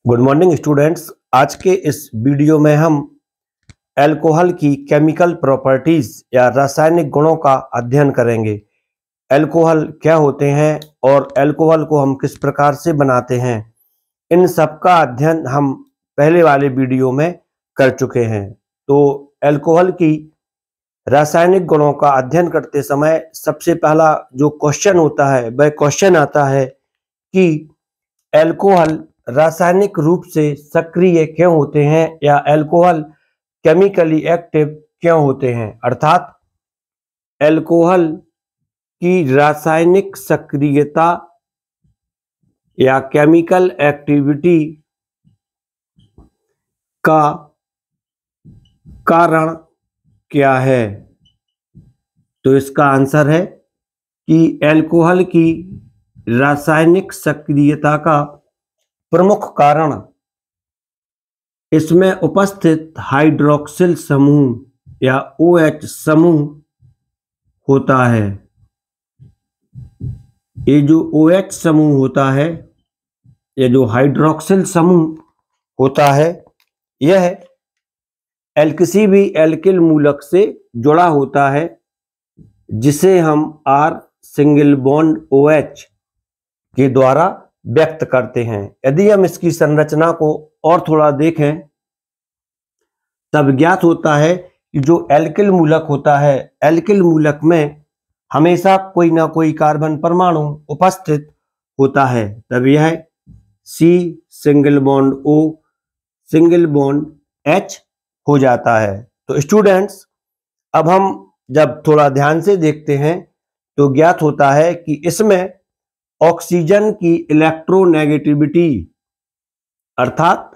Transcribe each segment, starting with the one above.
Good morning students. आज के इस वीडियो में हम अल्कोहल की केमिकल प्रॉपर्टीज या रासायनिक गुणों का अध्ययन करेंगे। अल्कोहल क्या होते हैं और अल्कोहल को हम किस प्रकार से बनाते हैं, इन सब का अध्ययन हम पहले वाले वीडियो में कर चुके हैं। तो अल्कोहल की रासायनिक गुणों का अध्ययन करते समय सबसे पहला जो क्वेश्चन होता है वह क्वेश्चन आता है कि अल्कोहल रासायनिक रूप से सक्रिय क्यों होते हैं या अल्कोहल केमिकली एक्टिव क्यों होते हैं। अर्थात अल्कोहल की रासायनिक सक्रियता या केमिकल एक्टिविटी का कारण क्या है। तो इसका आंसर है कि अल्कोहल की रासायनिक सक्रियता का प्रमुख कारण इसमें उपस्थित हाइड्रोक्सिल समूह या OH समूह होता है। ये जो OH समूह होता है, ये जो हाइड्रोक्सिल समूह होता है, यह किसी भी एल्किल मूलक से जुड़ा होता है जिसे हम R सिंगल बॉन्ड OH के द्वारा व्यक्त करते हैं। यदि हम इसकी संरचना को और थोड़ा देखें तब ज्ञात होता है कि जो एल्किल मूलक होता है, एल्किल मूलक में हमेशा कोई ना कोई कार्बन परमाणु उपस्थित होता है। तब यह C single bond O single bond H हो जाता है। तो स्टूडेंट्स, अब हम जब थोड़ा ध्यान से देखते हैं तो ज्ञात होता है कि इसमें ऑक्सीजन की इलेक्ट्रोनेगेटिविटी अर्थात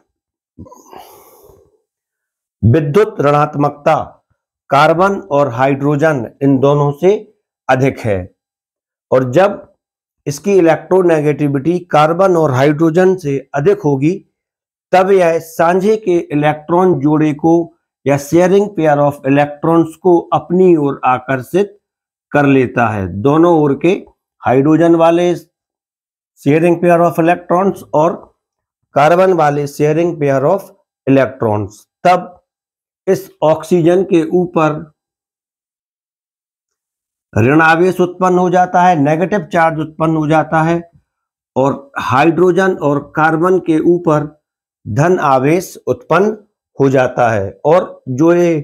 विद्युत ऋणात्मकता कार्बन और हाइड्रोजन इन दोनों से अधिक है। और जब इसकी इलेक्ट्रोनेगेटिविटी कार्बन और हाइड्रोजन से अधिक होगी तब यह साझे के इलेक्ट्रॉन जोड़े को या शेयरिंग पेयर ऑफ इलेक्ट्रॉन्स को अपनी ओर आकर्षित कर लेता है। दोनों ओर के हाइड्रोजन वाले शेयरिंग पेयर ऑफ इलेक्ट्रॉन्स और कार्बन वाले शेयरिंग पेयर ऑफ इलेक्ट्रॉन्स। तब इस ऑक्सीजन के ऊपर ऋण आवेश उत्पन्न हो जाता है, नेगेटिव चार्ज उत्पन्न हो जाता है, और हाइड्रोजन और कार्बन के ऊपर धन आवेश उत्पन्न हो जाता है। और जो ये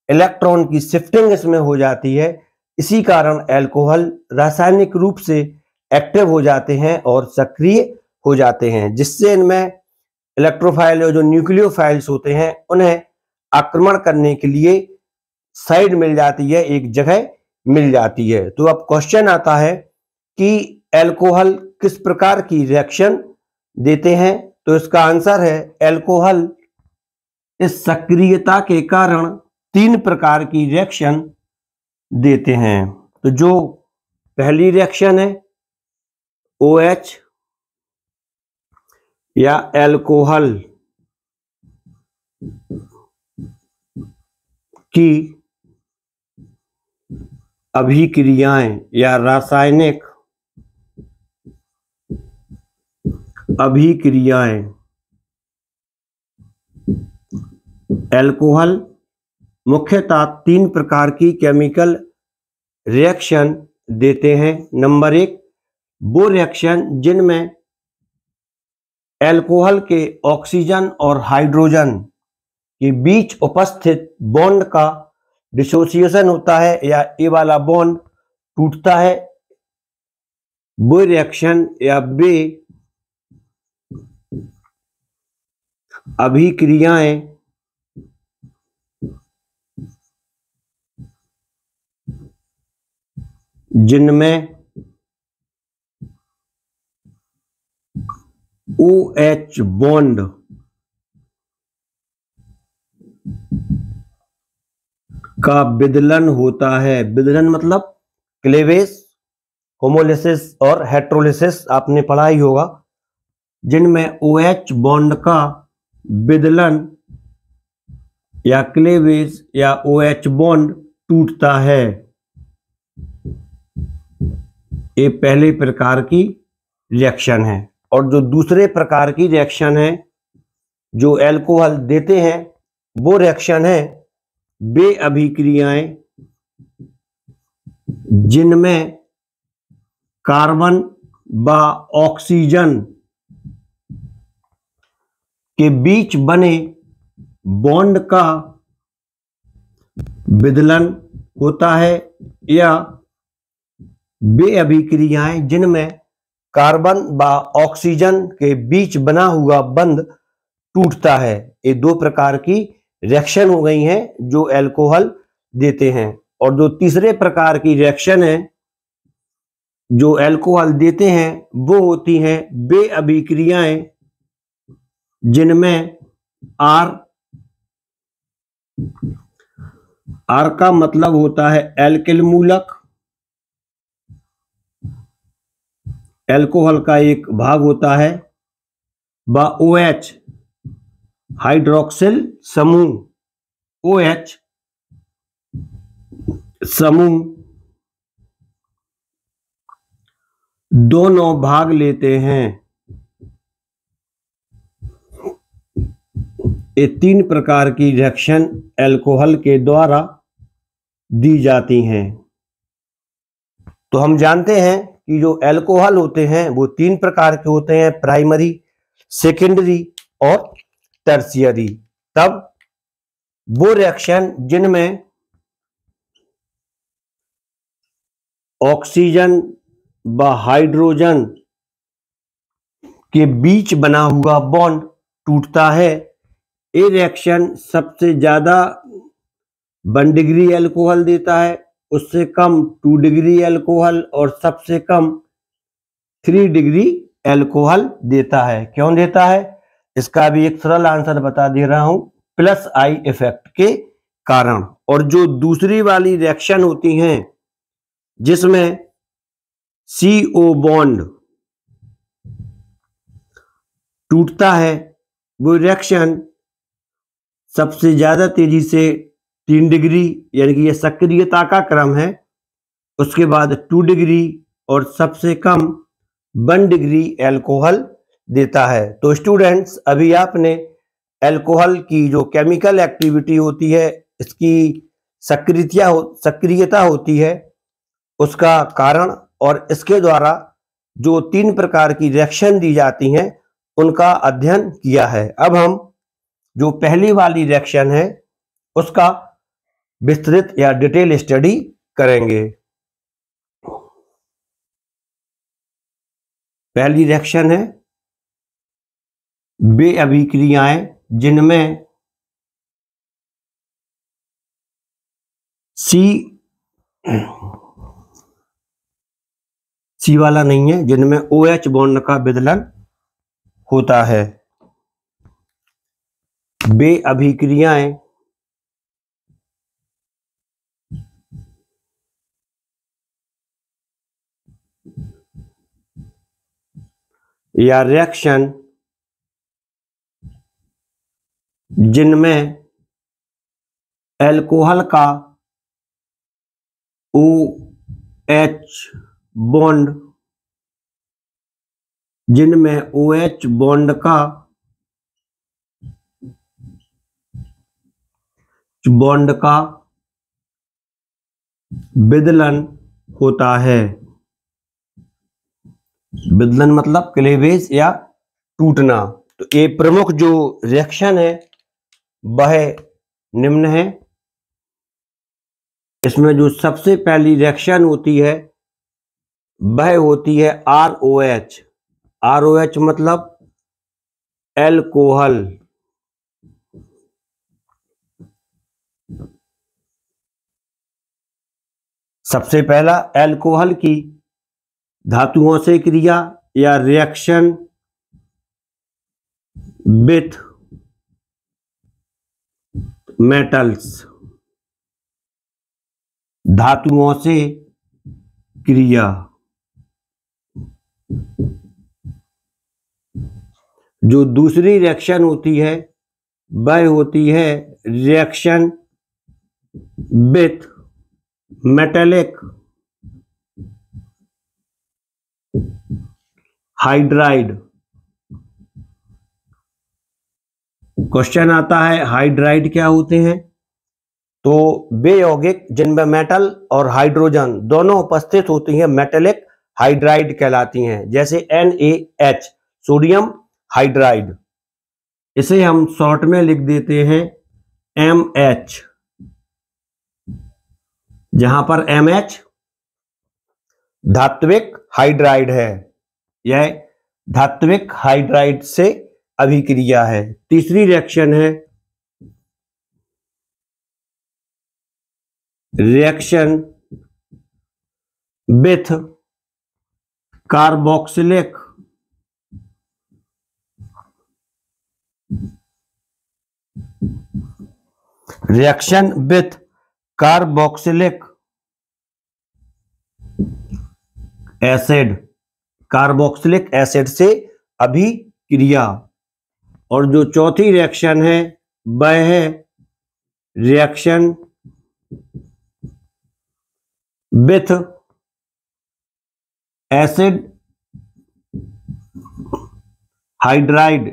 इलेक्ट्रॉन की शिफ्टिंग इसमें हो जाती है, इसी कारण अल्कोहल रासायनिक रूप से एक्टिव हो जाते हैं और सक्रिय हो जाते हैं, जिससे इनमें इलेक्ट्रोफाइल और जो न्यूक्लियोफाइल्स होते हैं उन्हें आक्रमण करने के लिए साइड मिल जाती है, एक जगह मिल जाती है। तो अब क्वेश्चन आता है कि अल्कोहल किस प्रकार की रिएक्शन देते हैं। तो इसका आंसर है अल्कोहल इस सक्रियता के कारण 3 प्रकार की रिएक्शन देते हैं। तो जो पहली रिएक्शन है OH या अल्कोहल की अभिक्रियाएं या रासायनिक अभिक्रियाएं। अल्कोहल मुख्यतः 3 प्रकार की केमिकल रिएक्शन देते हैं। नंबर 1, वो रिएक्शन जिनमें अल्कोहल के ऑक्सीजन और हाइड्रोजन के बीच उपस्थित बॉन्ड का डिसोसिएशन होता है या ये वाला बॉन्ड टूटता है, वो रिएक्शन या वे अभिक्रियाएं जिनमें OH बॉन्ड का विदलन होता है। विदलन मतलब क्लेवेज, होमोलिसिस और हेट्रोलिसिस आपने पढ़ा ही होगा, जिनमें OH बॉन्ड का विदलन या क्लेवेज या OH बॉन्ड टूटता है। ये पहले प्रकार की रिएक्शन है। और जो दूसरे प्रकार की रिएक्शन है जो एल्कोहल देते हैं वो रिएक्शन है वे अभिक्रियाएं जिनमें कार्बन व ऑक्सीजन के बीच बने बॉन्ड का विदलन होता है, या वे अभिक्रियाएं जिनमें कार्बन व ऑक्सीजन के बीच बना हुआ बंध टूटता है। ये दो प्रकार की रिएक्शन हो गई हैं जो एल्कोहल देते हैं। और जो तीसरे प्रकार की रिएक्शन है जो एल्कोहल देते हैं वो होती हैं वे अभिक्रियाएं जिनमें आर का मतलब होता है एल्किल मूलक, एल्कोहल का एक भाग होता है, व OH हाइड्रोक्सिल समूह, OH समूह दोनों भाग लेते हैं। ये तीन प्रकार की रिएक्शन एल्कोहल के द्वारा दी जाती हैं। तो हम जानते हैं कि जो एल्कोहल होते हैं वो तीन प्रकार के होते हैं, प्राइमरी, सेकेंडरी और टर्शियरी। तब वो रिएक्शन जिनमें ऑक्सीजन व हाइड्रोजन के बीच बना हुआ बॉन्ड टूटता है, ये रिएक्शन सबसे ज्यादा 1 डिग्री एल्कोहल देता है, उससे कम 2 डिग्री एल्कोहल और सबसे कम 3 डिग्री एल्कोहल देता है। क्यों देता है इसका भी एक सरल आंसर बता दे रहा हूं, +I इफेक्ट के कारण। और जो दूसरी वाली रिएक्शन होती हैं जिसमें CO बॉन्ड टूटता है, वो रिएक्शन सबसे ज्यादा तेजी से 3 डिग्री यानी कि यह सक्रियता का क्रम है, उसके बाद 2 डिग्री और सबसे कम 1 डिग्री एल्कोहल देता है। तो स्टूडेंट्स, अभी आपने एल्कोहल की जो केमिकल एक्टिविटी होती है, इसकी सक्रियता होती है, उसका कारण और इसके द्वारा जो 3 प्रकार की रिएक्शन दी जाती हैं उनका अध्ययन किया है। अब हम जो पहली वाली रिएक्शन है उसका विस्तृत या डिटेल स्टडी करेंगे। पहली रिएक्शन है वे अभिक्रियाएं जिनमें सी वाला नहीं है, जिनमें OH बॉन्ड का विदलन होता है। वे अभिक्रियाएं या रिएक्शन जिनमें एल्कोहल का OH बॉन्ड का विदलन होता है। विदलन मतलब क्लेवेज या टूटना। तो ये प्रमुख जो रिएक्शन है वह निम्न है। इसमें जो सबसे पहली रिएक्शन होती है वह होती है ROH। ROH मतलब एल्कोहल। सबसे पहला एल्कोहल की धातुओं से क्रिया या रिएक्शन विथ मेटल्स, धातुओं से क्रिया। जो दूसरी रिएक्शन होती है वह होती है reaction with metallic hydride. Question आता है हाइड्राइड क्या होते हैं। तो वे यौगिक जिनमें मेटल और हाइड्रोजन दोनों उपस्थित होती हैं मेटेलिक हाइड्राइड कहलाती हैं, जैसे NaH सोडियम हाइड्राइड। इसे हम शॉर्ट में लिख देते हैं MH, जहां पर MH धात्विक हाइड्राइड है। यह धात्विक हाइड्राइड से अभिक्रिया है। तीसरी रिएक्शन है reaction with carboxylic reaction with carboxylic acid, carboxylic acid से अभिक्रिया। और जो चौथी रिएक्शन है वह है रिएक्शन विथ एसिड हाइड्राइड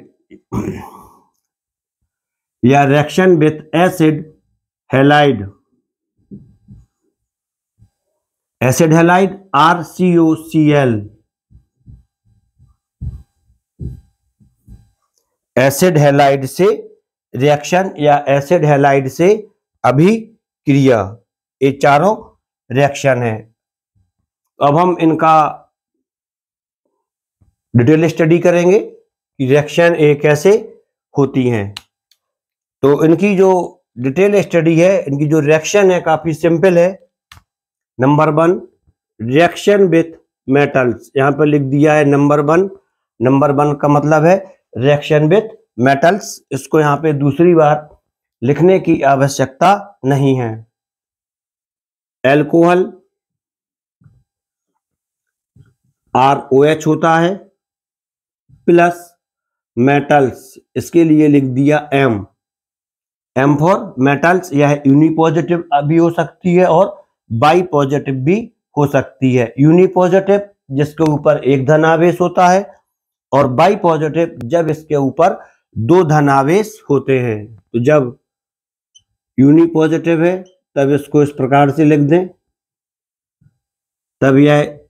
या reaction with acid halide. Acid halide RCOCl, acid halide से रिएक्शन या एसिड हैलाइड से अभिक्रिया। ये चारों रिएक्शन है। अब हम इनका डिटेल स्टडी करेंगे कि रिएक्शन ये कैसे होती हैं। तो इनकी जो डिटेल स्टडी है, इनकी जो रिएक्शन है काफी सिंपल है। नंबर 1 रिएक्शन विथ मेटल्स, यहां पर लिख दिया है नंबर 1। नंबर 1 का मतलब है रिएक्शन विथ मेटल्स। इसको यहां पे दूसरी बार लिखने की आवश्यकता नहीं है। एल्कोहल ROH होता है प्लस मेटल्स, इसके लिए लिख दिया M फॉर मेटल्स। यह यूनिपॉजिटिव भी हो सकती है और बाई पॉजिटिव भी हो सकती है। यूनिपॉजिटिव जिसके ऊपर एक धनावेश होता है, और बाई पॉजिटिव जब इसके ऊपर 2 धनावेश होते हैं। तो जब यूनिपॉजिटिव है तब इसको इस प्रकार से लिख दें, तब यह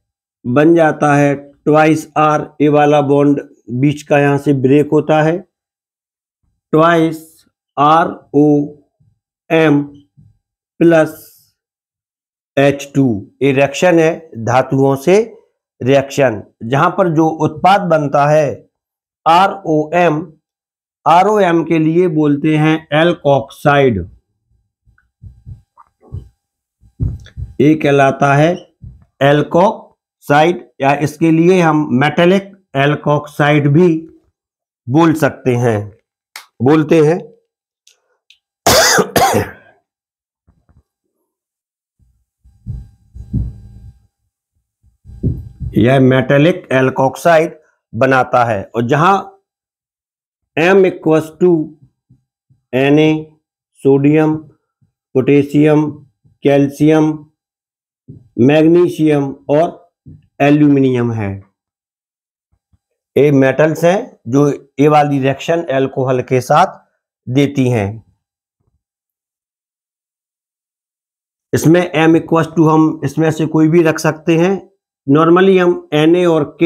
बन जाता है ट्वाइस R, ए वाला बॉन्ड बीच का यहां से ब्रेक होता है, ट्वाइस ROM प्लस H2। ये रिएक्शन है धातुओं से रिएक्शन, जहां पर जो उत्पाद बनता है ROM के लिए बोलते हैं एल्कोक्साइड। ये कहलाता है एल्कोक्साइड, या इसके लिए हम मेटेलिक एल्कोक्साइड भी बोल सकते हैं, बोलते हैं। यह मेटेलिक एल्कोक्साइड बनाता है। और जहां M = Na sodium, potassium, calcium, magnesium और एल्यूमिनियम है। ये मेटल्स हैं जो ये वाली रिएक्शन एल्कोहल के साथ देती हैं। इसमें M = हम इसमें से कोई भी रख सकते हैं। नॉर्मली हम Na और K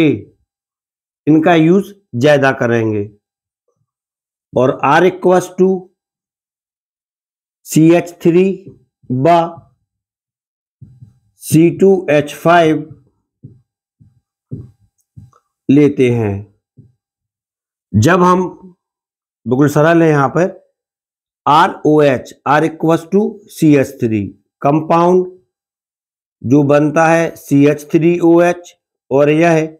इनका यूज ज्यादा करेंगे। और R = CH3 व C2H5 लेते हैं। जब हम बिल्कुल सरल है, यहां पर ROH, R = CH3, कंपाउंड जो बनता है CH3OH, और यह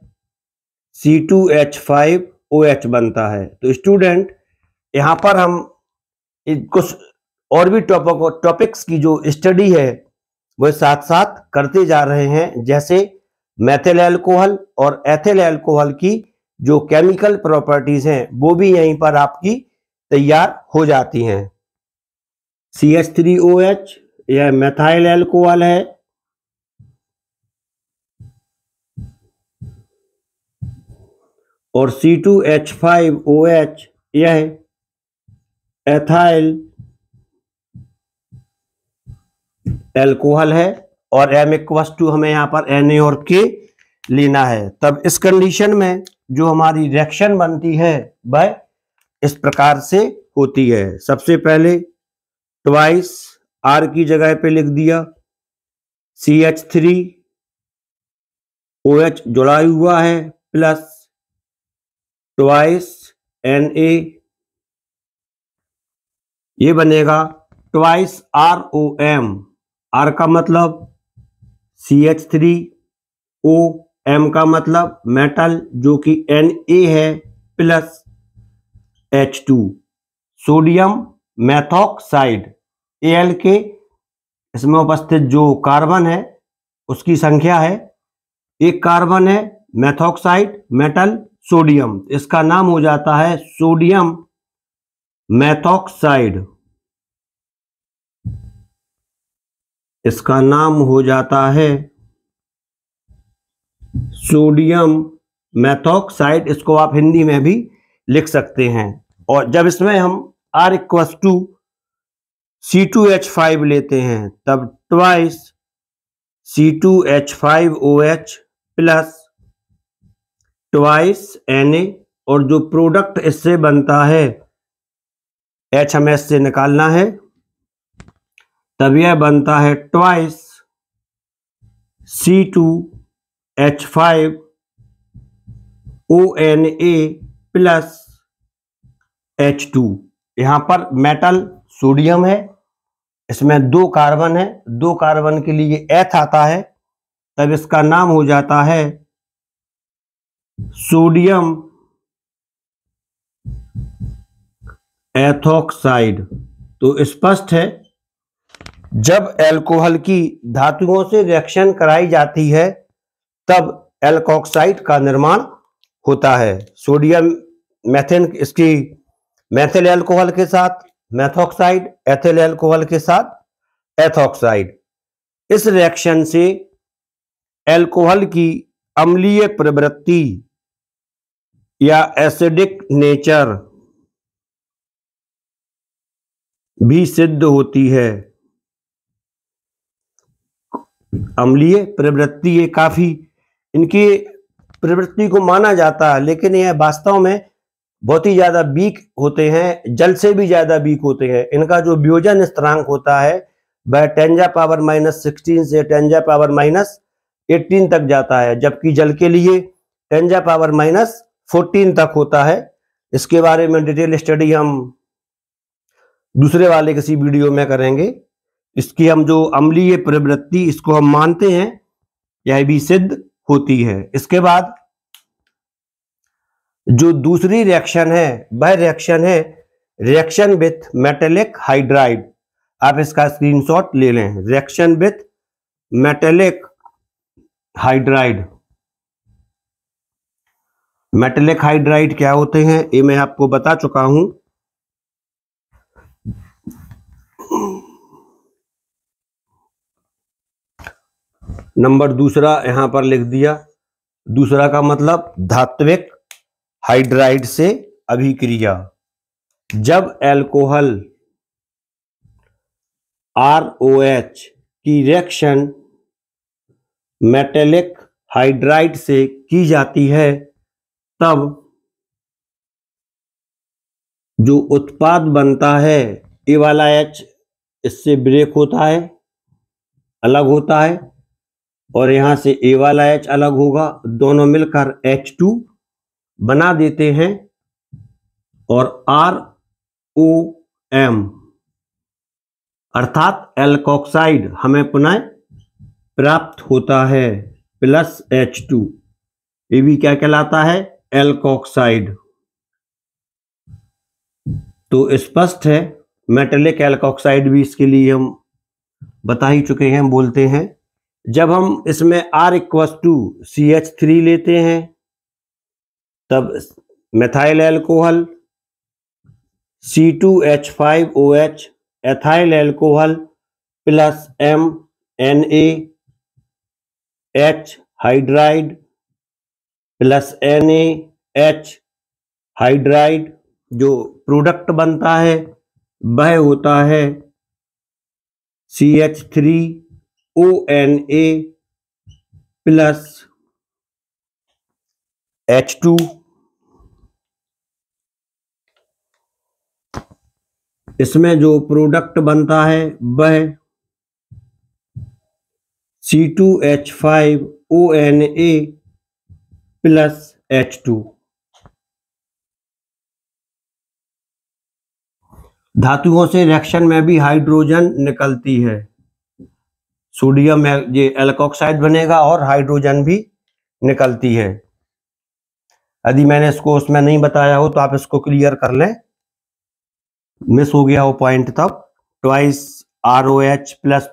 C2H5OH बनता है। तो स्टूडेंट यहां पर हम कुछ और भी टॉपिक्स की जो स्टडी है वो साथ साथ करते जा रहे हैं, जैसे मेथिल अल्कोहल और एथिल अल्कोहल की जो केमिकल प्रॉपर्टीज हैं वो भी यहीं पर आपकी तैयार हो जाती हैं। CH3OH यह मेथाइल अल्कोहल है, और C2H5OH यह एथाइल एल्कोहल है और M=2 हमें यहाँ पर Na और K लेना है। तब इस कंडीशन में जो हमारी रिएक्शन बनती है वह इस प्रकार से होती है। सबसे पहले ट्वाइस R की जगह पे लिख दिया CH3OH जुड़ा हुआ है प्लस ट्वाइस Na, ये बनेगा ट्वाइस ROM। R का मतलब CH3O, M का मतलब मेटल जो कि Na है plus H2 sodium methoxide. Al के इसमें उपस्थित जो कार्बन है उसकी संख्या है, एक कार्बन है मेथॉक्साइड मेटल सोडियम, इसका नाम हो जाता है सोडियम मेथॉक्साइड। इसका नाम हो जाता है सोडियम मेथॉक्साइड। इसको आप हिंदी में भी लिख सकते हैं। और जब इसमें हम R=C2H5 लेते हैं तब twice C2H5OH plus twice Na, और जो प्रोडक्ट इससे बनता है H हमें इससे निकालना है, तब यह बनता है ट्वाइस C2H5ONa प्लस H2। यहाँ पर मेटल सोडियम है, इसमें 2 कार्बन है, 2 कार्बन के लिए H आता है, तब इसका नाम हो जाता है सोडियम एथॉक्साइड। तो स्पष्ट है जब एल्कोहल की धातुओं से रिएक्शन कराई जाती है तब एल्कोक्साइड का निर्माण होता है। सोडियम मेथेन, इसकी मेथिल एल्कोहल के साथ मेथॉक्साइड, एथिल एल्कोहल के साथ एथॉक्साइड। इस रिएक्शन से एल्कोहल की अम्लीय प्रवृत्ति या एसिडिक नेचर भी सिद्ध होती है। अम्लीय प्रवृत्ति, ये काफी इनकी प्रवृत्ति को माना जाता है, लेकिन यह वास्तव में बहुत ही ज्यादा वीक होते हैं, जल से भी ज्यादा वीक होते हैं। इनका जो वियोजन स्थिरांक होता है वह 10⁻16 से 10⁻18 तक जाता है, जबकि जल के लिए 10⁻14 तक होता है। इसके बारे में डिटेल स्टडी हम दूसरे वाले किसी वीडियो में करेंगे। इसकी हम जो अम्लीय प्रवृत्ति इसको हम मानते हैं, यह भी सिद्ध होती है। इसके बाद जो दूसरी रिएक्शन है वह रिएक्शन है रिएक्शन विथ मेटेलिक हाइड्राइड। आप इसका स्क्रीनशॉट ले लें। Reaction with metallic hydride. Metallic hydride क्या होते हैं ये मैं आपको बता चुका हूं। नंबर दूसरा यहां पर लिख दिया। दूसरा का मतलब धात्विक हाइड्राइड से अभिक्रिया। जब एल्कोहल ROH की रिएक्शन मेटेलिक हाइड्राइड से की जाती है तब जो उत्पाद बनता है ये वाला H इससे ब्रेक होता है, अलग होता है, और यहां से A वाला H अलग होगा, दोनों मिलकर H2 बना देते हैं और ROM अर्थात एल्कोक्साइड हमें पुनः प्राप्त होता है प्लस H2। ये भी क्या कहलाता है? एल्कोक्साइड। तो स्पष्ट है मेटेलिक एल्कोक्साइड भी इसके लिए हम बता ही चुके हैं, बोलते हैं। जब हम इसमें R=CH3 लेते हैं तब methyl alcohol C2H5OH ethyl alcohol plus MnAH hydride plus NaH hydride जो प्रोडक्ट बनता है वह होता है CH3ONA प्लस H2। इसमें जो प्रोडक्ट बनता है वह C2H5ONA प्लस H2। धातुओं से रिएक्शन में भी हाइड्रोजन निकलती है। सोडियम ये एल्कोक्साइड बनेगा और हाइड्रोजन भी निकलती है। यदि मैंने इसको उसमें नहीं बताया हो तो आप इसको क्लियर कर लें, मिस हो गया हो पॉइंट तब। Twice ROH plus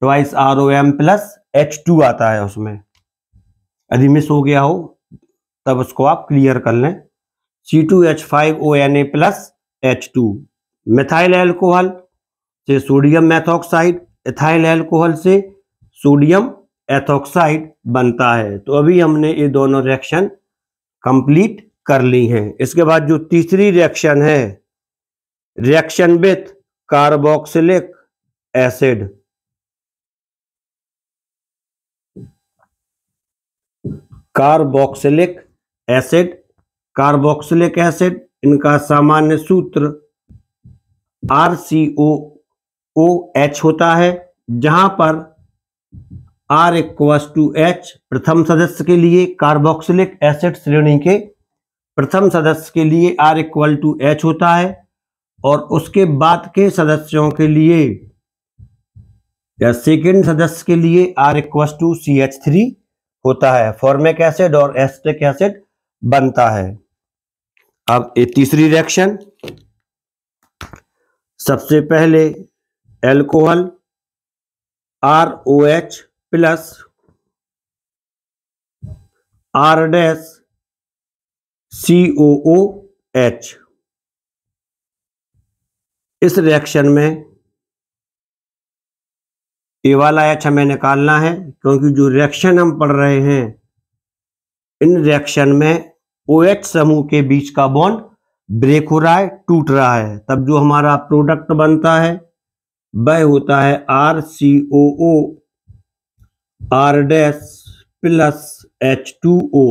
twice ROM plus H2 आता है उसमें। यदि मिस हो गया हो तब उसको आप क्लियर कर लें। C2H5ONA plus H2। Methyl alcohol से सोडियम मेथॉक्साइड, इथाइल एल्कोहल से सोडियम एथॉक्साइड बनता है। तो अभी हमने ये दोनों रिएक्शन कंप्लीट कर ली हैं। इसके बाद जो तीसरी रिएक्शन है, reaction with carboxylic acid. Carboxylic acid, carboxylic acid इनका सामान्य सूत्र RCOOH होता है, जहां पर R=H प्रथम सदस्य के लिए, कार्बोक्सिलिक एसिड श्रेणी के प्रथम सदस्य के लिए R=H होता है और उसके बाद के सदस्यों के लिए या सेकेंड सदस्य के लिए R=CH3 होता है। फॉर्मिक एसिड और एसिटिक एसिड बनता है। अब ये तीसरी रिएक्शन, सबसे पहले एल्कोहल ROH प्लस R-COOH। इस रिएक्शन में ये वाला H हमें निकालना है, क्योंकि जो रिएक्शन हम पढ़ रहे हैं इन रिएक्शन में OH समूह के बीच का बॉन्ड ब्रेक हो रहा है, टूट रहा है। तब जो हमारा प्रोडक्ट बनता है वह होता है RCOO R- प्लस H2O।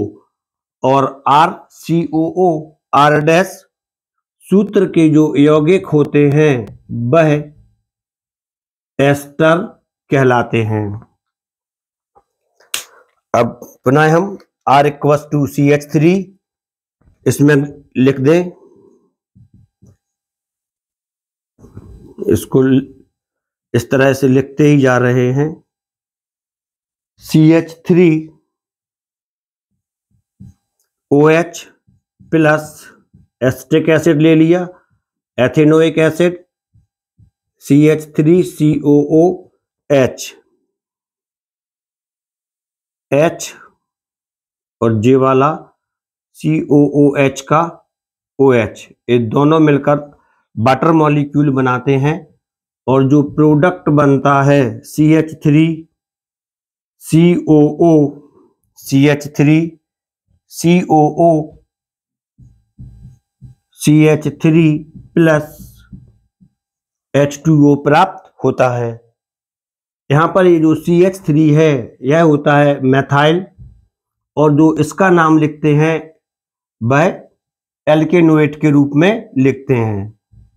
और RCOO R- सूत्र के जो यौगिक होते हैं वह एस्टर कहलाते हैं। अब पुनः हम R=CH3 इसमें लिख दें। इसको इस तरह से लिखते ही जा रहे हैं। CH3OH प्लस एसिटिक एसिड ले लिया, एथेनोइक एसिड CH3COOH H और जे वाला COOH का OH, ये दोनों मिलकर वाटर मॉलिक्यूल बनाते हैं और जो प्रोडक्ट बनता है CH3COO CH3 प्लस H2O प्राप्त होता है। यहाँ पर ये जो CH3 है यह होता है मेथाइल, और जो इसका नाम लिखते हैं वह एल्केनोएट के रूप में लिखते हैं।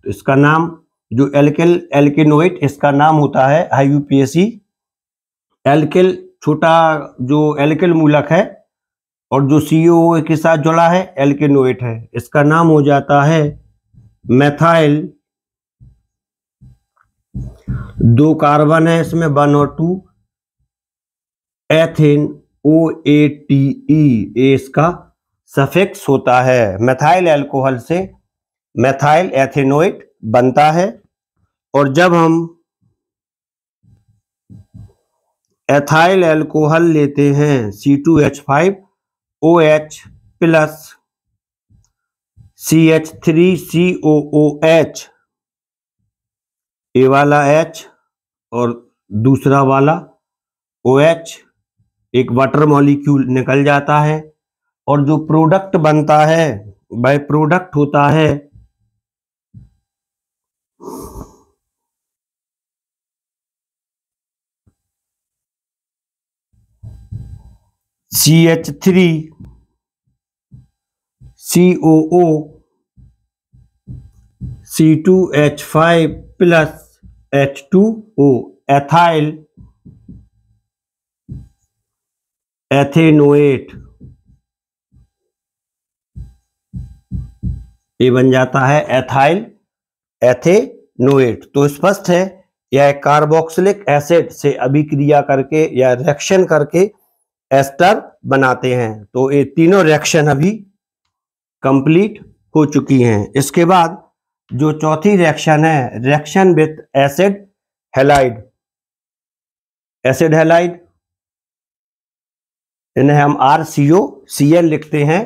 तो इसका नाम जो एल्केनोएट इसका नाम होता है IUPAC। एल्किल छोटा जो एल्किल मूलक है और जो COO के साथ जुड़ा है एल्केनोएट है, इसका नाम हो जाता है मेथाइल। 2 कार्बन है इसमें 1 और 2, एथेन OATE ये इसका सफिक्स होता है। मेथाइल एल्कोहल से मेथाइल एथेनोएट बनता है। और जब हम एथाइल एल्कोहल लेते हैं C2H5OH प्लस CH3COOH, ये वाला H और दूसरा वाला OH, एक वाटर मॉलिक्यूल निकल जाता है और जो प्रोडक्ट बनता है वह प्रोडक्ट होता है CH3 COO C2H5 plus H2O ethyl ethanoate, ये बन जाता है एथाइल एथेनोएट। तो स्पष्ट है यह कार्बोक्सिलिक एसिड से अभिक्रिया करके या रिएक्शन करके एस्टर बनाते हैं। तो ये तीनों रिएक्शन अभी कंप्लीट हो चुकी हैं। इसके बाद जो चौथी रिएक्शन है, reaction with acid halide. Acid halide इन्हें हम RCOCl लिखते हैं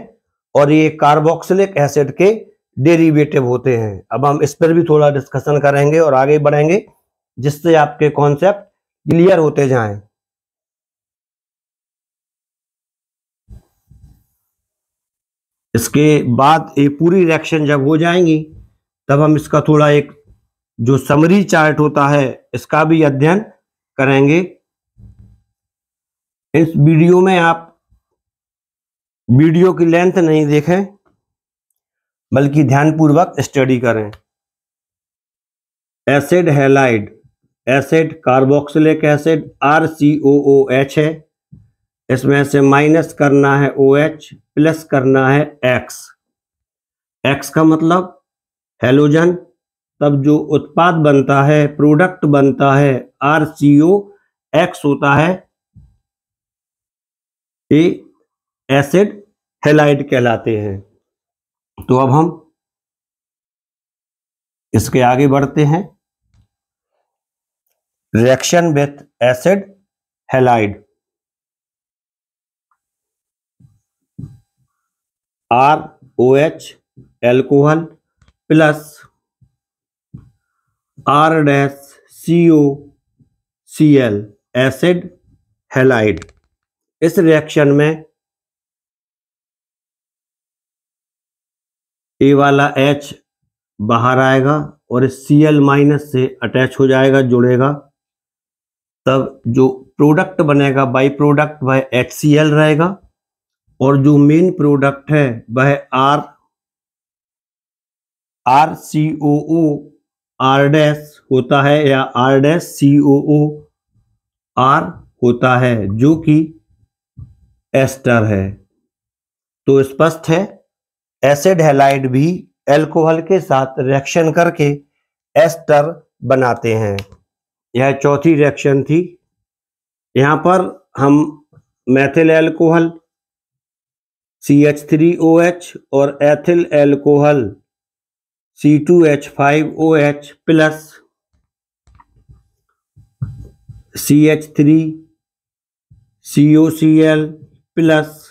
और ये कार्बोक्सिलिक एसिड के डेरिवेटिव होते हैं। अब हम इस पर भी थोड़ा डिस्कशन करेंगे और आगे बढ़ेंगे जिससे आपके कॉन्सेप्ट क्लियर होते जाएं। इसके बाद ये पूरी रिएक्शन जब हो जाएंगी तब हम इसका थोड़ा एक जो समरी चार्ट होता है इसका भी अध्ययन करेंगे। इस वीडियो में आप वीडियो की लेंथ नहीं देखें बल्कि ध्यानपूर्वक स्टडी करें। Acid halide, acid carboxylic acid RCOOH है, इसमें से माइनस करना है OH, प्लस करना है X। X का मतलब हैलोजन, तब जो उत्पाद बनता है, प्रोडक्ट बनता है RCOX होता है, ये एसिड हैलाइड कहलाते हैं। तो अब हम इसके आगे बढ़ते हैं। Reaction with acid halide, ROH alcohol plus R-COCl acid halide. इस रिएक्शन में ए वाला H बाहर आएगा और इस Cl माइनस से अटैच हो जाएगा, जुड़ेगा, तब जो प्रोडक्ट बनेगा बाई प्रोडक्ट वह HCl रहेगा और जो मेन प्रोडक्ट है वह RCOO R- होता है या R-COO R होता है जो कि एस्टर है। तो स्पष्ट है एसिड हैलाइड भी एल्कोहल के साथ रिएक्शन करके एस्टर बनाते हैं। यह चौथी रिएक्शन थी। यहाँ पर हम मेथिल एल्कोहल CH3OH और ethyl alcohol C2H5OH plus CH3COCl plus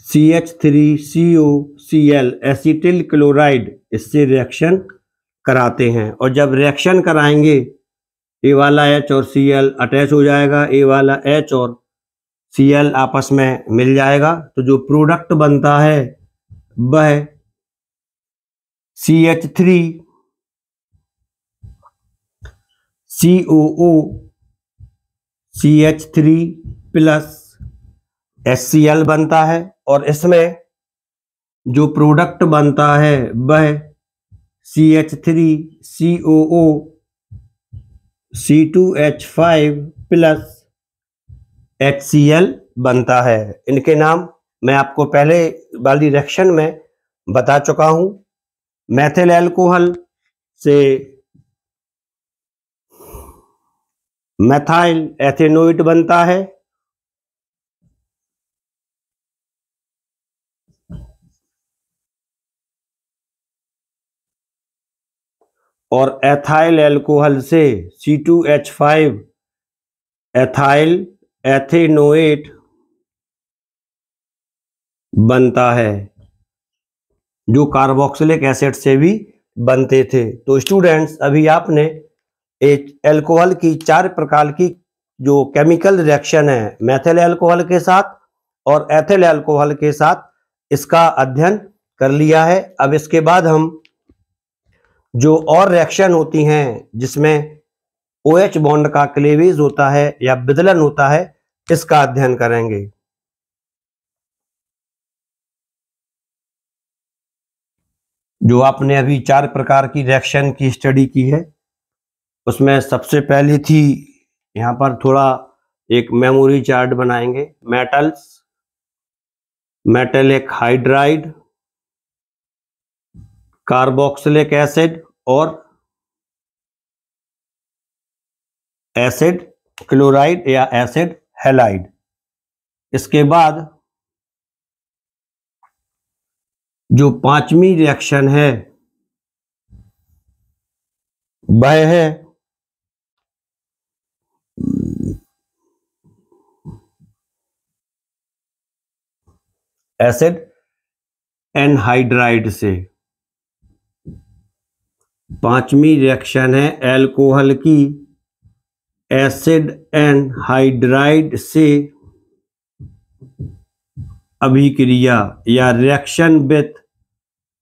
CH3COCl acetyl chloride, इससे रिएक्शन कराते हैं। और जब रिएक्शन कराएंगे ए वाला H और Cl अटैच हो जाएगा, ए वाला H और Cl आपस में मिल जाएगा, तो जो प्रोडक्ट बनता है वह CH3COO CH3 प्लस HCl बनता है और इसमें जो प्रोडक्ट बनता है वह CH3COO C2H5 प्लस HCl बनता है। इनके नाम मैं आपको पहले वाली रिएक्शन में बता चुका हूं। मेथिल एल्कोहल से मेथाइल एथेनोएट बनता है और एथाइल एल्कोहल से C2H5 एथाइल एथेनोएट बनता है जो कार्बोक्सिलिक एसिड से भी बनते थे। तो स्टूडेंट्स अभी आपने एक एल्कोहल की 4 प्रकार की जो केमिकल रिएक्शन है मेथिल एल्कोहल के साथ और एथिल एल्कोहल के साथ, इसका अध्ययन कर लिया है। अब इसके बाद हम जो और रिएक्शन होती हैं जिसमें OH बॉन्ड का क्लेवेज होता है या विदलन होता है, इसका अध्ययन करेंगे। जो आपने अभी 4 प्रकार की रिएक्शन की स्टडी की है, उसमें सबसे पहली थी, यहाँ पर थोड़ा एक मेमोरी चार्ट बनाएंगे, metals, metallic hydride, carboxylic acid और एसिड क्लोराइड या एसिड हैलाइड। इसके बाद जो 5वीं रिएक्शन है वह है एसिड एनहाइड्राइड से। 5वीं रिएक्शन है अल्कोहल की एसिड एनहाइड्राइड से अभिक्रिया या रिएक्शन विथ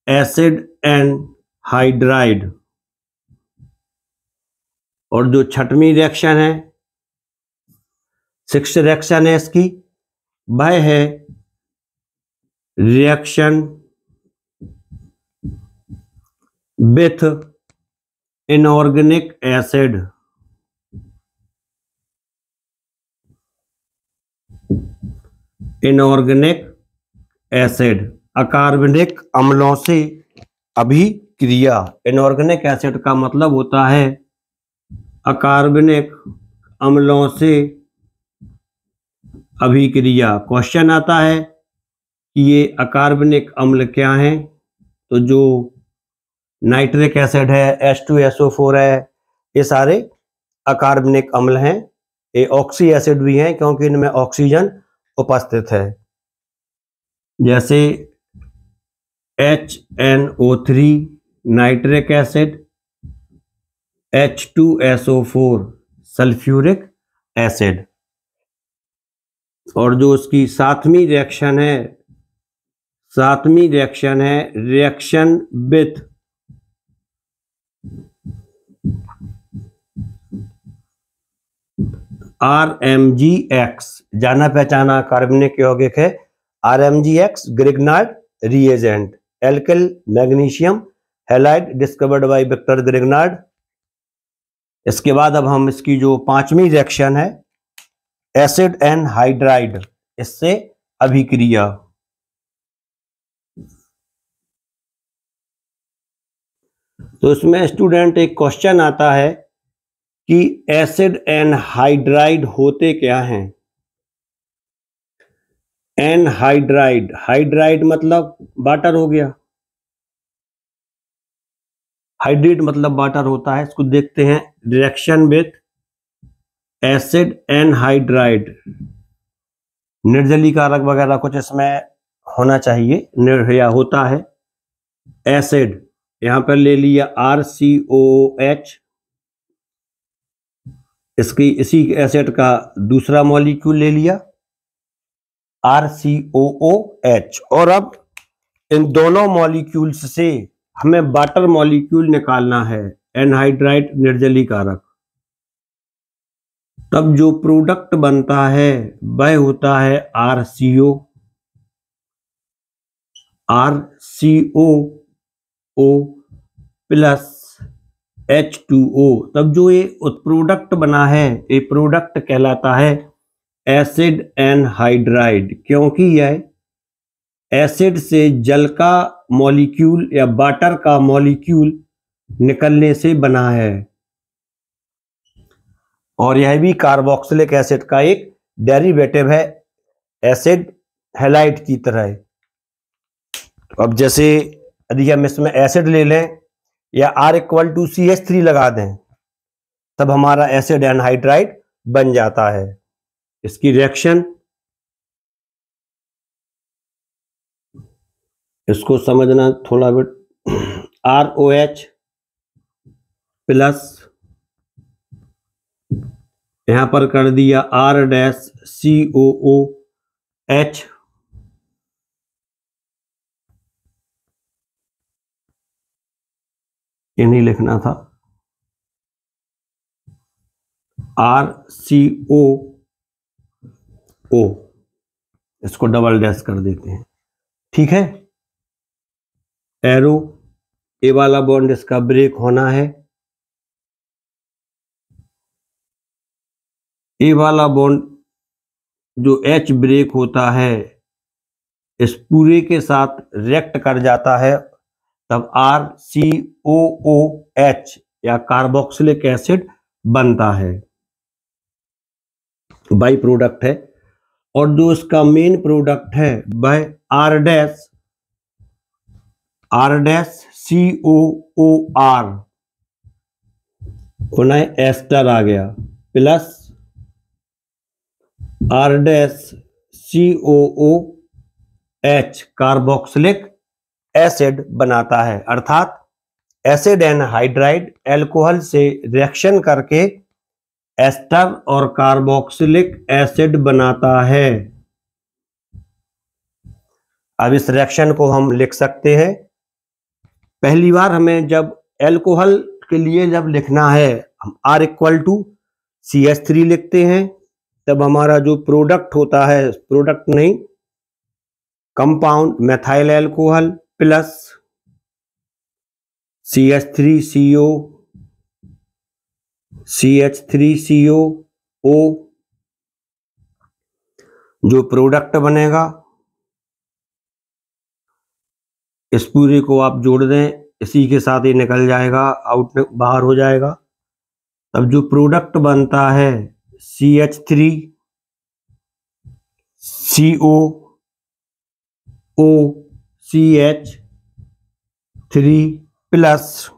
एसिड एनहाइड्राइड। और जो 6वीं रिएक्शन है, 6th रिएक्शन है इसकी, वह है reaction with inorganic acid. Inorganic acid, अकार्बनिक अम्लों से अभिक्रिया। इनऑर्गेनिक एसिड का मतलब होता है अकार्बनिक अम्लों से अभिक्रिया। क्वेश्चन आता है कि ये अकार्बनिक अम्ल क्या हैं? तो जो नाइट्रिक एसिड है, H2SO4 है, ये सारे अकार्बनिक अम्ल हैं। ये ऑक्सी एसिड भी हैं क्योंकि इनमें ऑक्सीजन उपस्थित है। जैसे HNO3 nitric acid, H2SO4 sulphuric acid. और जो उसकी 7वीं रिएक्शन है, 7वीं रिएक्शन है रिएक्शन विथ RMgX, जाना पहचाना कार्बनिक यौगिक है RMgX, Grignard reagent, alkyl magnesium halide discovered by Victor Grignard. इसके बाद अब हम इसकी जो 5वीं रिएक्शन है एसिड एनहाइड्राइड, इससे अभिक्रिया। तो इसमें स्टूडेंट एक क्वेश्चन आता है कि एसिड एनहाइड्राइड होते क्या हैं? एनहाइड्राइड, हाइड्राइड मतलब वाटर हो गया, हाइड्रेट मतलब वाटर होता है। इसको देखते हैं, रिएक्शन विथ एसिड एनहाइड्राइड, निर्जलीकारक वगैरह कुछ इसमें होना चाहिए या होता है। एसिड यहां पर ले लिया RCOOH, इसकी इसी एसिड का दूसरा मॉलिक्यूल ले लिया RCOOH। और अब इन दोनों मॉलिक्यूल्स से हमें वाटर मॉलिक्यूल निकालना है, एनहाइड्राइड निर्जलीकारक। तब जो प्रोडक्ट बनता है वह होता है RCO, RCOO प्लस H2O। तब जो ये प्रोडक्ट बना है, ये प्रोडक्ट कहलाता है एसिड एनहाइड्राइड, क्योंकि यह एसिड से जल का मॉलिक्यूल या वाटर का मॉलिक्यूल निकलने से बना है। और यह भी कार्बोक्सिलिक एसिड का एक डेरिवेटिव है एसिड हैलाइड की तरह। अब जैसे यदि हम इसमें एसिड ले लें या R=CH3 लगा दें, तब हमारा एसिड एनहाइड्राइड बन जाता है। इसकी रिएक्शन इसको समझना थोड़ा बिट, ROH प्लस यहां पर कर दिया R-COOH, ये नहीं लिखना था, RCOO, इसको डबल डैश कर देते हैं, ठीक है। एरो, ए वाला बॉन्ड इसका ब्रेक होना है, ए वाला बॉन्ड जो H ब्रेक होता है इस पूरे के साथ रिएक्ट कर जाता है, तब RCOOH या कार्बोक्सिलिक एसिड बनता है, बाई प्रोडक्ट है। और जो इसका मेन प्रोडक्ट है वह R डैश COOR, पुनः एस्टर आ गया, plus R dash COOH carboxylic acid बनाता है। अर्थात एसिड एनहाइड्राइड अल्कोहल से रिएक्शन करके एस्टर और कार्बोक्सिलिक एसिड बनाता है। अब इस रिएक्शन को हम लिख सकते हैं। पहली बार हमें जब अल्कोहल के लिए जब लिखना है, हम R = CH3 लिखते हैं, तब हमारा जो प्रोडक्ट होता है, प्रोडक्ट नहीं compound methyl alcohol plus CH3CO CH3COO, जो प्रोडक्ट बनेगा इस पूरे को आप जोड़ दें, इसी के साथ ही निकल जाएगा, आउट बाहर हो जाएगा। तब जो प्रोडक्ट बनता है CH3COOCH3 प्लस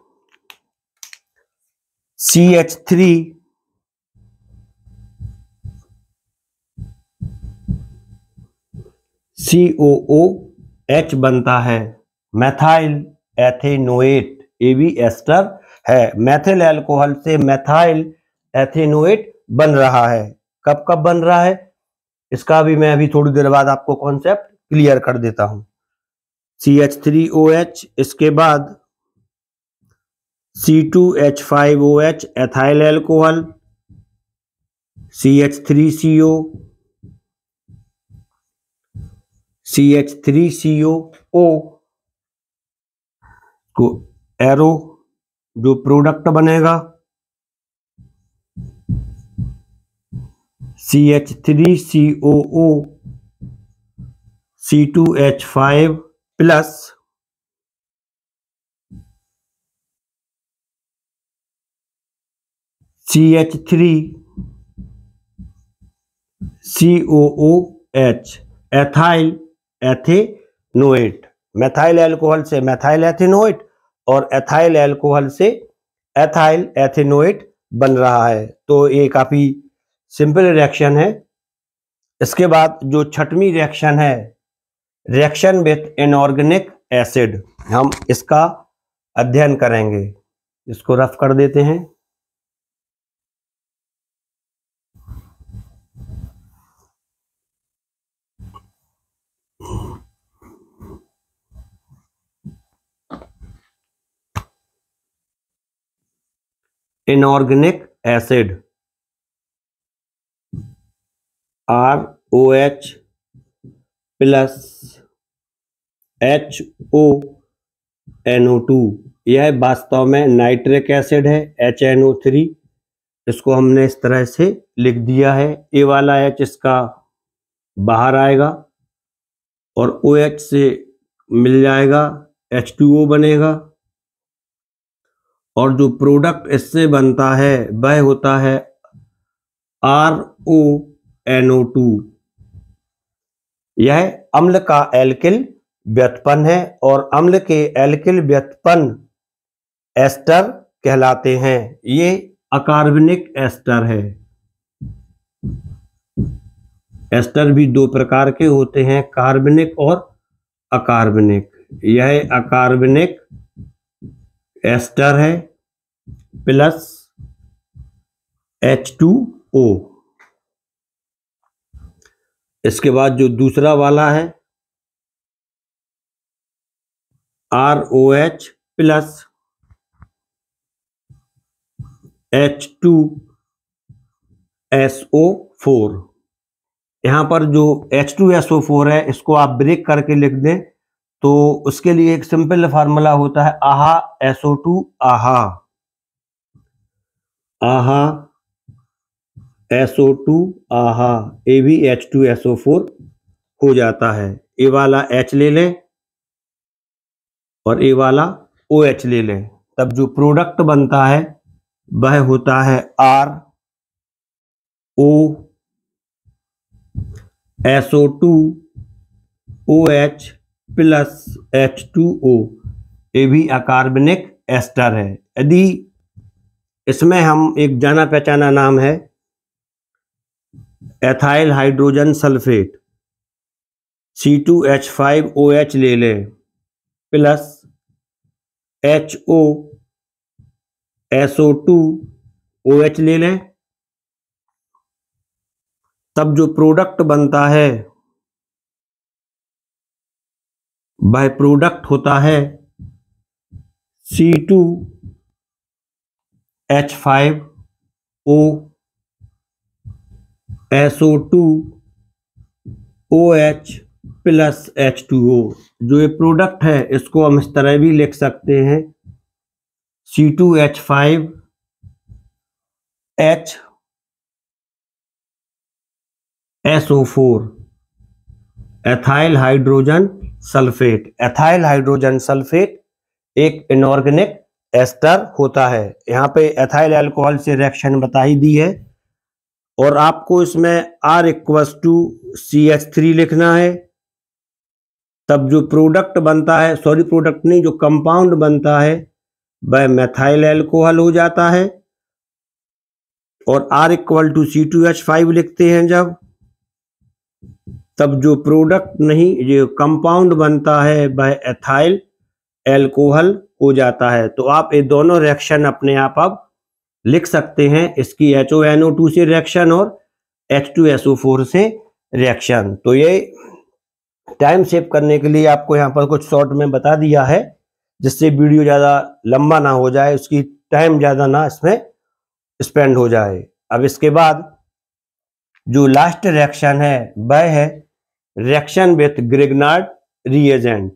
CH3COOH बनता है मेथाइल एथेनोएट। ये भी एस्टर है, मेथिल अल्कोहल से मेथाइल एथेनोएट बन रहा है। कब कब बन रहा है इसका भी मैं अभी थोड़ी देर बाद आपको कॉन्सेप्ट क्लियर कर देता हूं। CH3OH, इसके बाद C2H5OH ethyl alcohol, CH3CO CH3COO को एरो जो प्रोडक्ट बनेगा CH3COO C2H5 plus CH3COOH ethyl ethanoate. Methyl alcohol से मेथाइल एथेनोएट और एथाइल अल्कोहल से एथाइल एथेनोएट बन रहा है। तो ये काफी सिंपल रिएक्शन है। इसके बाद जो छठवीं रिएक्शन है, रिएक्शन विथ इनऑर्गेनिक एसिड, हम इसका अध्ययन करेंगे। इसको रफ कर देते हैं। Inorganic acid ROH plus HONO2, यह वास्तव में नाइट्रिक एसिड है HNO3। इसको हमने इस तरह से लिख दिया है, ए वाला H इसका बाहर आएगा और OH से मिल जाएगा, H2O बनेगा। और जो प्रोडक्ट इससे बनता है वह होता है RONO2। यह अम्ल का एल्किल व्युत्पन्न है और अम्ल के एल्किल व्युत्पन्न एस्टर कहलाते हैं। ये अकार्बनिक एस्टर है। एस्टर भी दो प्रकार के होते हैं, कार्बनिक और अकार्बनिक। यह अकार्बनिक एस्टर है प्लस H2O। इसके बाद जो दूसरा वाला है ROH प्लस H2SO4। यहाँ पर जो H2SO4 है इसको आप ब्रेक करके लिख दें तो उसके लिए एक सिंपल फार्मूला होता है आहा SO2 आहा, आहा SO2 आहा, ये भी H2SO4 हो जाता है। ये वाला H ले लें और ये वाला OH ले लें, तब जो प्रोडक्ट बनता है वह होता है ROSO2OH प्लस H2O। ये भी अकार्बनिक एस्टर है। यदि इसमें हम एक जाना पहचाना नाम है एथाइल हाइड्रोजन सल्फेट C2H5OH ले लें प्लस HOSO2OH ले लें, तब जो प्रोडक्ट बनता है वह प्रोडक्ट होता है C2H5OSO2OH प्लस H2O। जो ये प्रोडक्ट है इसको हम इस तरह भी लिख सकते हैं C2H5HSO4 ethyl hydrogen sulphate. Ethyl hydrogen sulphate एक इनऑर्गेनिक एस्टर होता है। यहाँ पे एथाइल अल्कोहल से रिएक्शन बता ही दी है और आपको इसमें R=CH3 लिखना है, तब जो प्रोडक्ट बनता है, सॉरी प्रोडक्ट नहीं, जो कंपाउंड बनता है वह मेथाइल अल्कोहल हो जाता है। और R=C2H5 लिखते हैं जब, तब जो प्रोडक्ट नहीं, जो कंपाउंड बनता है वह एथाइल अल्कोहल हो जाता है। तो आप ये दोनों रिएक्शन अपने आप अब लिख सकते हैं, इसकी HONO2 से रिएक्शन और H2SO4 से रिएक्शन। तो ये टाइम सेव करने के लिए आपको यहाँ पर कुछ शॉर्ट में बता दिया है, जिससे वीडियो ज़्यादा लंबा ना हो जाए, उसकी टाइम ज़्यादा ना इसमें स्पेंड हो जाए। अब इसके बाद जो लास्ट रिएक्शन है वह है reaction with Grignard reagent.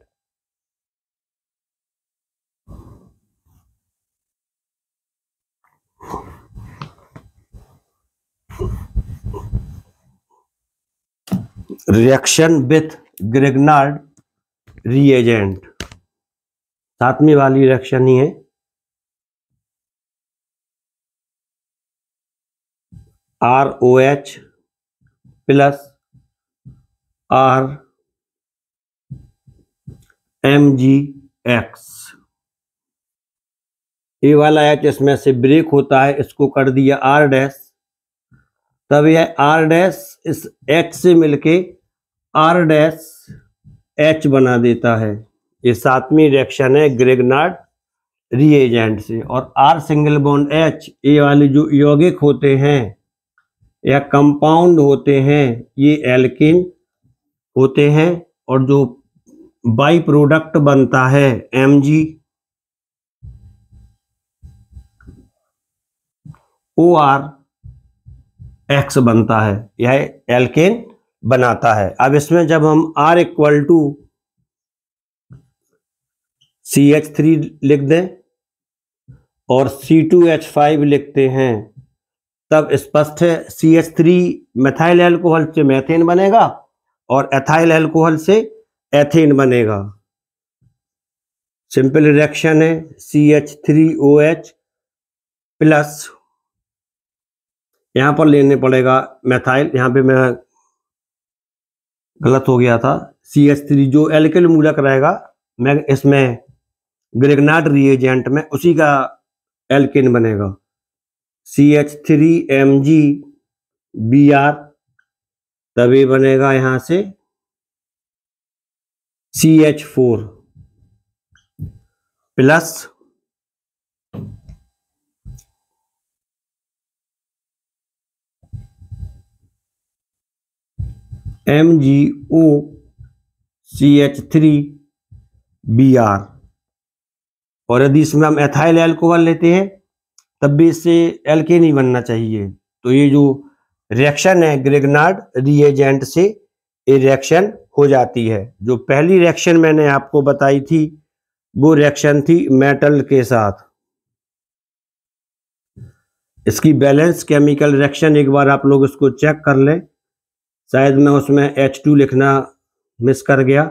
Reaction with Grignard reagent सातवीं वाली रिएक्शन ही है। ROH plus RMgX। ये वाला H इसमें से ब्रेक होता है, इसको कर दिया R', तब यह R' इस H से मिलके R' बना देता है। ये सातवीं रिएक्शन है ग्रिग्नार्ड रिएजेंट से। और R सिंगल बॉन्ड H, ये वाले जो यौगिक होते हैं या कंपाउंड होते हैं ये एल्किन होते हैं, और जो बाई प्रोडक्ट बनता है MgORX बनता है, यह एल्केन बनाता है। अब इसमें जब हम R=CH3 लिख दें और C2H5 लिखते हैं, तब स्पष्ट है CH3 मेथाइल अल्कोहल से मेथेन बनेगा और एथाइल अल्कोहल से एथेन बनेगा। सिंपल रिएक्शन है CH3OH प्लस, यहां पर लेने पड़ेगा मेथाइल, यहां पे मैं गलत हो गया था, CH3 जो एल्किल मूलक रहेगा, मैं इसमें ग्रिग्नार्ड रिएजेंट में उसी का एल्किन बनेगा CH3MgBr, तभी बनेगा यहां से CH4 प्लस MgOCH3Br। और यदि इसमें हम एथाइल अल्कोहल लेते हैं तब भी इससे एल्केन ही बनना चाहिए। तो ये जो रिएक्शन है ग्रिग्नार्ड रिएजेंट से ये रिएक्शन हो जाती है। जो पहली रिएक्शन मैंने आपको बताई थी वो रिएक्शन थी मेटल के साथ। इसकी बैलेंस केमिकल रिएक्शन एक बार आप लोग इसको चेक कर लें। शायद मैं उसमें H2 लिखना मिस कर गया।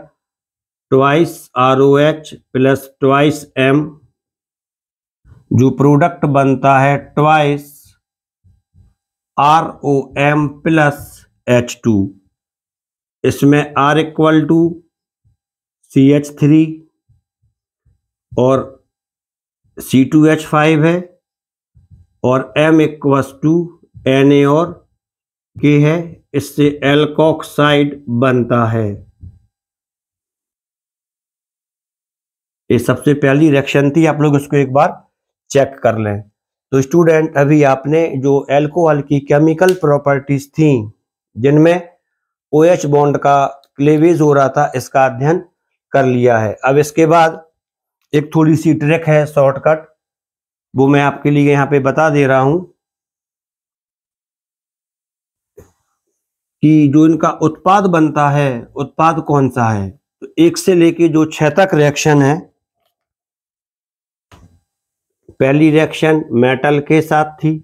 Twice ROH plus twice M, जो प्रोडक्ट बनता है ट्वाइस ROM प्लस H2। इसमें R इक्वल टू CH3 और C2H5 है और M इक्वल टू Na और K है। इससे एल्कोक्साइड बनता है। ये सबसे पहली रिएक्शन थी, आप लोग इसको एक बार चेक कर लें। तो स्टूडेंट अभी आपने जो अल्कोहल की केमिकल प्रॉपर्टीज थी जिनमें OH बॉन्ड का क्लेवेज हो रहा था, इसका अध्ययन कर लिया है। अब इसके बाद एक थोड़ी सी ट्रिक है शॉर्टकट, वो मैं आपके लिए यहाँ पे बता दे रहा हूं कि जो इनका उत्पाद बनता है उत्पाद कौन सा है। तो 1 से लेके जो 6 तक रिएक्शन है, पहली रिएक्शन मेटल के साथ थी,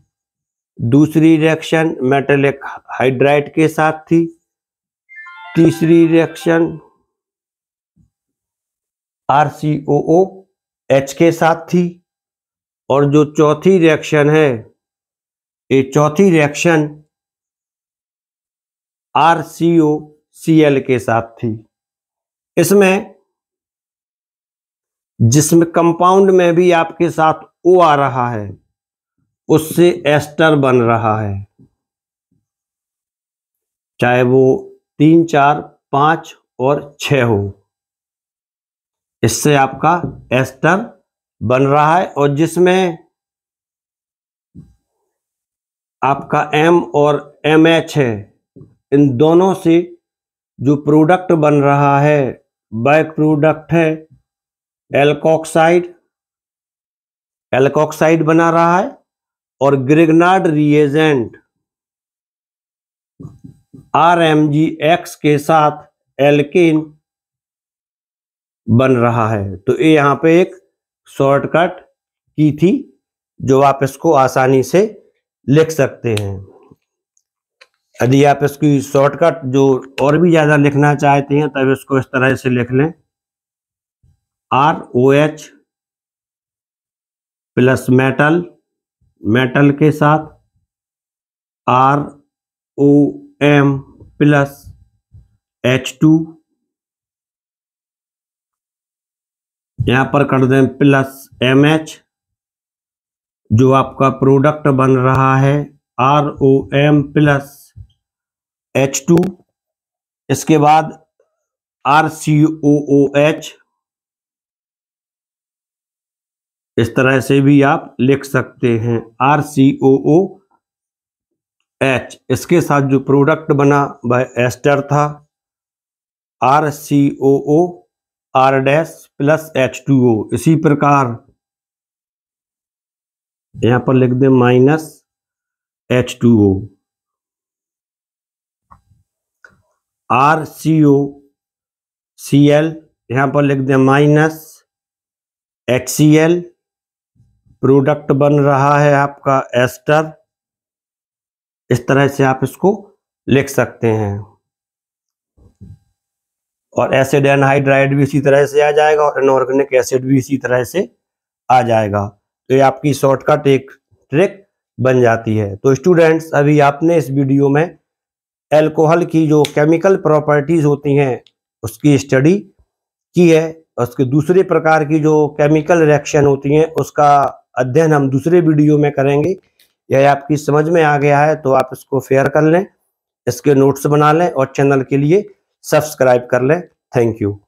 दूसरी रिएक्शन मेटेलिक हाइड्राइड के साथ थी, तीसरी रिएक्शन RCOOH के साथ थी और जो चौथी रिएक्शन है, ये चौथी रिएक्शन RCOCl के साथ थी। इसमें जिसमें कंपाउंड में भी आपके साथ O आ रहा है उससे एस्टर बन रहा है, चाहे वो 3, 4, 5 और 6 हो, इससे आपका एस्टर बन रहा है। और जिसमें आपका M और MH है, इन दोनों से जो प्रोडक्ट बन रहा है बाय प्रोडक्ट है एल्कोक्साइड बना रहा है। और ग्रिग्नार्ड रिएजेंट RMgX के साथ एल्केन बन रहा है। तो ये यहाँ पे एक शॉर्टकट की थी जो आप इसको आसानी से लिख सकते हैं। यदि आप इसकी शॉर्टकट जो और भी ज्यादा लिखना चाहते हैं तब इसको इस तरह से लिख लें, ROH प्लस मेटल के साथ ROM प्लस H2, यहां पर कर दें प्लस MH, जो आपका प्रोडक्ट बन रहा है ROM प्लस H2। इसके बाद RCOOH, इस तरह से भी आप लिख सकते हैं RCOOH। इसके साथ जो प्रोडक्ट बना वह एस्टर था RCOOR' प्लस H2O। इसी प्रकार यहां पर लिख दें माइनस H2O। RCOCl यहां पर लिख दें माइनस HCl, प्रोडक्ट बन रहा है आपका एस्टर। इस तरह से आप इसको लिख सकते हैं। और एसिड एनहाइड्राइड भी इसी तरह से आ जाएगा और इनऑर्गेनिक एसिड भी इसी तरह से आ जाएगा। तो ये आपकी शॉर्टकट एक ट्रिक बन जाती है। तो स्टूडेंट्स अभी आपने इस वीडियो में अल्कोहल की जो केमिकल प्रॉपर्टीज होती हैं उसकी स्टडी की है। उसके दूसरे प्रकार की जो केमिकल रिएक्शन होती हैं उसका अध्ययन हम दूसरे वीडियो में करेंगे। यह आपकी समझ में आ गया है तो आप इसको शेयर कर लें, इसके नोट्स बना लें और चैनल के लिए सब्सक्राइब कर लें। Thank you.